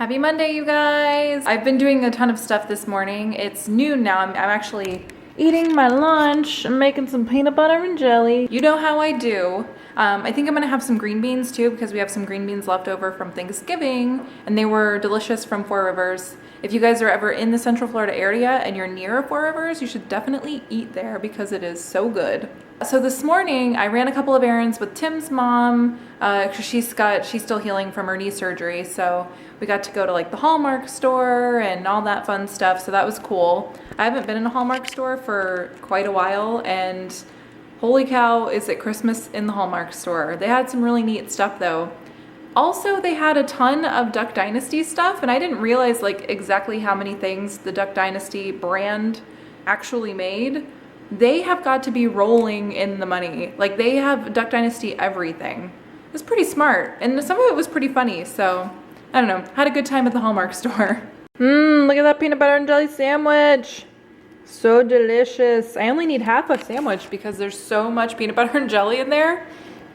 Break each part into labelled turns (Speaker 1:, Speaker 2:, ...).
Speaker 1: Happy Monday, you guys. I've been doing a ton of stuff this morning. It's noon now. I'm actually eating my lunch. I'm making some peanut butter and jelly. You know how I do. I think I'm gonna have some green beans too because we have some green beans left over from Thanksgiving and they were delicious from Four Rivers. If you guys are ever in the Central Florida area and you're near Four Rivers, you should definitely eat there because it is so good. So this morning I ran a couple of errands with Tim's mom because she's still healing from her knee surgery. So we got to go to like the Hallmark store and all that fun stuff. So that was cool. I haven't been in a Hallmark store for quite a while and holy cow, is it Christmas in the Hallmark store. They had some really neat stuff though. Also, they had a ton of Duck Dynasty stuff and I didn't realize like exactly how many things the Duck Dynasty brand actually made. They have got to be rolling in the money. Like they have Duck Dynasty everything. It was pretty smart and some of it was pretty funny. So I don't know, had a good time at the Hallmark store. Look at that peanut butter and jelly sandwich. So delicious. I only need half a sandwich because there's so much peanut butter and jelly in there.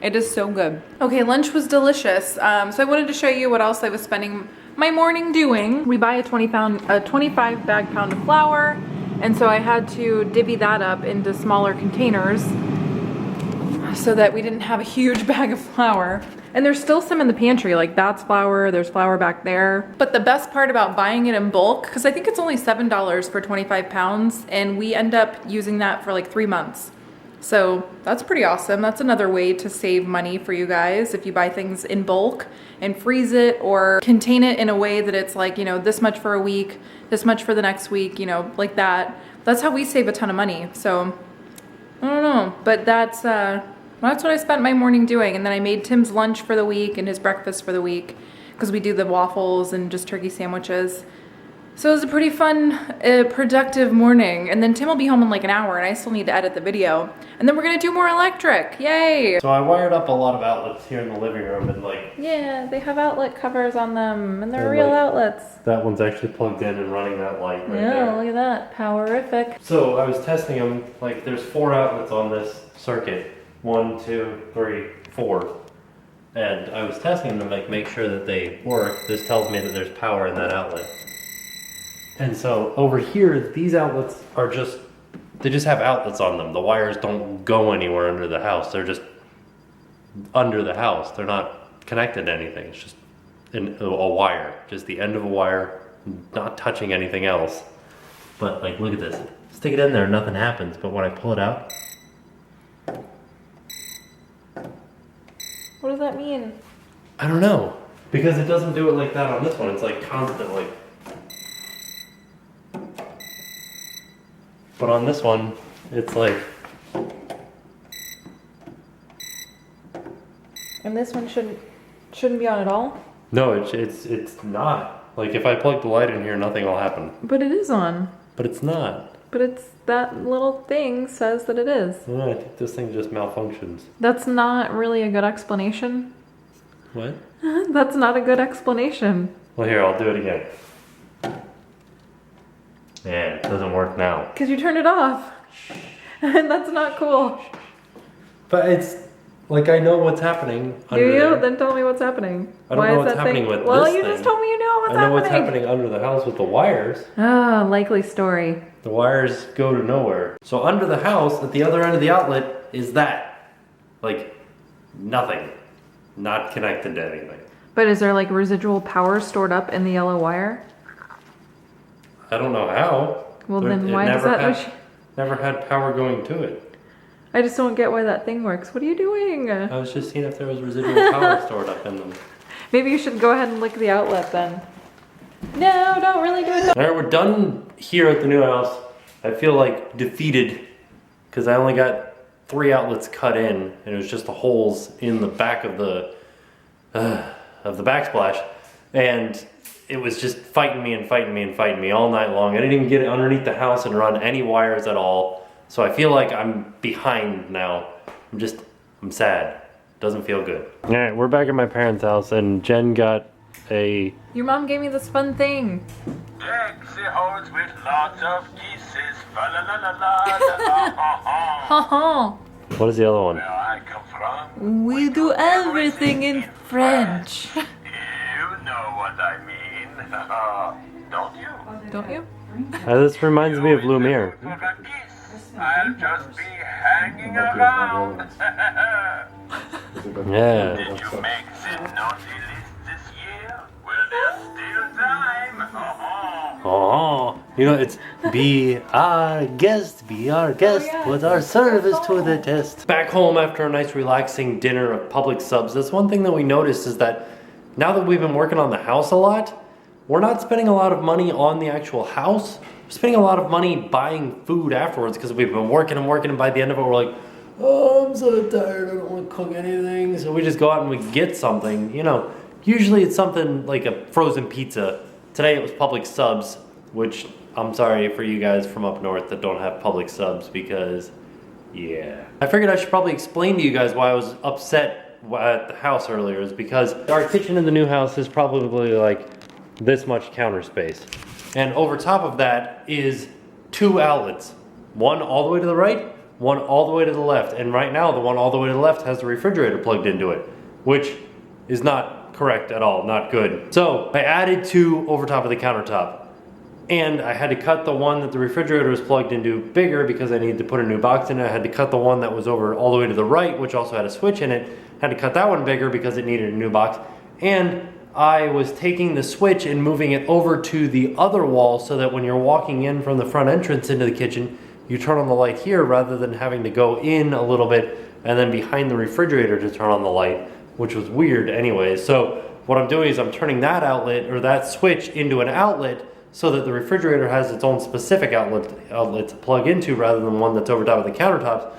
Speaker 1: It is so good. Okay, lunch was delicious. So I wanted to show you what else I was spending my morning doing. We buy a 25 bag pound of flour. And so I had to divvy that up into smaller containers so that we didn't have a huge bag of flour. And there's still some in the pantry, like that's flour, there's flour back there. But the best part about buying it in bulk, because I think it's only $7 for 25 pounds, and we end up using that for like 3 months. So that's pretty awesome. That's another way to save money for you guys if you buy things in bulk and freeze it or contain it in a way that it's like, you know, this much for a week, this much for the next week, you know, like that. That's how we save a ton of money. So I don't know, but that's what I spent my morning doing. And then I made Tim's lunch for the week and his breakfast for the week because we do the waffles and just turkey sandwiches. So it was a pretty fun, productive morning. And then Tim will be home in like an hour and I still need to edit the video. And then we're gonna do more electric, yay!
Speaker 2: So I wired up a lot of outlets here in the living room and like...
Speaker 1: Yeah, they have outlet covers on them and they're real outlets.
Speaker 2: That one's actually plugged in and running that light right there.
Speaker 1: Yeah, look at that, powerific.
Speaker 2: So I was testing them, like there's 4 outlets on this circuit. 1, 2, 3, 4. And I was testing them to make sure that they work. This tells me that there's power in that outlet. And so over here, these outlets are they just have outlets on them. The wires don't go anywhere under the house. They're just under the house. They're not connected to anything. It's just a wire, just the end of a wire, not touching anything else. But like, look at this. Stick it in there, nothing happens. But when I pull it out,
Speaker 1: What does that mean?
Speaker 2: I don't know. Because it doesn't do it like that on this one. It's like constantly. But on this one, it's like...
Speaker 1: And this one shouldn't be on at all?
Speaker 2: No, it's not. Like if I plug the light in here, nothing will happen.
Speaker 1: But it is on.
Speaker 2: But it's not.
Speaker 1: But it's that little thing says that it is.
Speaker 2: No, I think this thing just malfunctions.
Speaker 1: That's not really a good explanation.
Speaker 2: What?
Speaker 1: That's not a good explanation.
Speaker 2: Well, here, I'll do it again. Yeah, it doesn't work now.
Speaker 1: Because you turned it off. And that's not cool.
Speaker 2: But it's, like, I know what's happening under
Speaker 1: Do you?
Speaker 2: there.
Speaker 1: Then tell me what's happening.
Speaker 2: I don't know what's happening with
Speaker 1: well,
Speaker 2: this
Speaker 1: you
Speaker 2: thing.
Speaker 1: just told me you know what's happening.
Speaker 2: I know what's happening under the house with the wires.
Speaker 1: Ah, likely story.
Speaker 2: The wires go to nowhere. So under the house, at the other end of the outlet, is that. Like, nothing. Not connected to anything.
Speaker 1: But is there like residual power stored up in the yellow wire?
Speaker 2: I don't know how.
Speaker 1: Well, then why does that...
Speaker 2: Never had power going to it.
Speaker 1: I just don't get why that thing works. What are you doing?
Speaker 2: I was just seeing if there was residual power stored up in them.
Speaker 1: Maybe you should go ahead and lick the outlet then. No, don't really do it.
Speaker 2: Alright, we're done here at the new house. I feel like defeated because I only got 3 outlets cut in and it was just the holes in the back of the backsplash. And it was just fighting me and fighting me and fighting me all night long. I didn't even get it underneath the house and run any wires at all. So I feel like I'm behind now. I'm sad. Doesn't feel good. Alright, we're back at my parents' house and Jen got a...
Speaker 1: Your mom gave me this fun thing.
Speaker 3: Sexy hoes with lots of kisses. Fa la la la la la ha ha.
Speaker 2: What is the other one?
Speaker 3: Where I come from,
Speaker 1: We do everything in French.
Speaker 3: you know what I mean. Don't you?
Speaker 1: Don't you?
Speaker 2: This reminds me of Lumiere.
Speaker 3: For a kiss, I'll just be hanging around.
Speaker 2: Yeah.
Speaker 3: Did you make the naughty list this year? Well, there's still time.
Speaker 2: Oh, you know, it's be our guest, put our service to the test. Back home after a nice relaxing dinner of public subs, that's one thing that we noticed is that now that we've been working on the house a lot, we're not spending a lot of money on the actual house. We're spending a lot of money buying food afterwards because we've been working and by the end of it we're like, oh, I'm so tired, I don't want to cook anything. So we just go out and we get something, you know. Usually it's something like a frozen pizza. Today it was public subs, which I'm sorry for you guys from up north that don't have public subs because, yeah. I figured I should probably explain to you guys why I was upset at the house earlier is because our kitchen in the new house is probably like this much counter space. And over top of that is 2 outlets. One all the way to the right, one all the way to the left. And right now the one all the way to the left has the refrigerator plugged into it, which is not correct at all, not good. So I added 2 over top of the countertop. And I had to cut the one that the refrigerator was plugged into bigger because I needed to put a new box in it. I had to cut the one that was over all the way to the right, which also had a switch in it. Had to cut that one bigger because it needed a new box. And I was taking the switch and moving it over to the other wall so that when you're walking in from the front entrance into the kitchen, you turn on the light here rather than having to go in a little bit and then behind the refrigerator to turn on the light, which was weird anyway. So what I'm doing is I'm turning that outlet or that switch into an outlet so that the refrigerator has its own specific outlet to plug into rather than one that's over top of the countertops.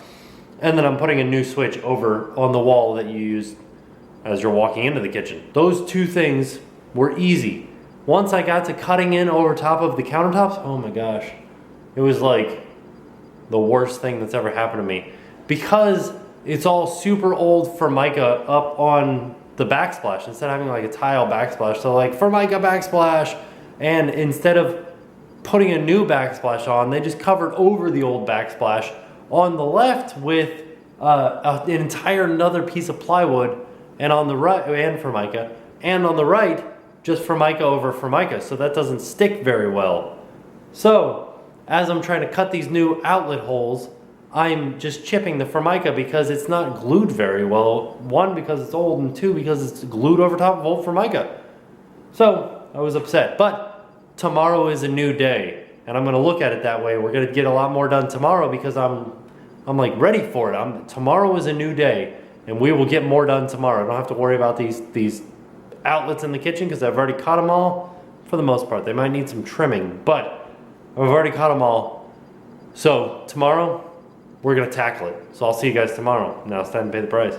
Speaker 2: And then I'm putting a new switch over on the wall that you use as you're walking into the kitchen. Those 2 things were easy. Once I got to cutting in over top of the countertops, oh my gosh, it was like the worst thing that's ever happened to me. Because it's all super old Formica up on the backsplash instead of having like a tile backsplash. So like Formica backsplash, and instead of putting a new backsplash on, they just covered over the old backsplash on the left with an entire another piece of plywood, and on the right, and Formica, and on the right, just Formica over Formica, so that doesn't stick very well. So, as I'm trying to cut these new outlet holes, I'm just chipping the Formica because it's not glued very well. 1, because it's old, and 2, because it's glued over top of old Formica. So, I was upset, but tomorrow is a new day, and I'm gonna look at it that way. We're gonna get a lot more done tomorrow because I'm like ready for it. Tomorrow is a new day, and we will get more done tomorrow. I don't have to worry about these outlets in the kitchen because I've already cut them all for the most part. They might need some trimming, but I've already cut them all. So tomorrow, we're gonna tackle it. So I'll see you guys tomorrow. Now it's time to pay the price.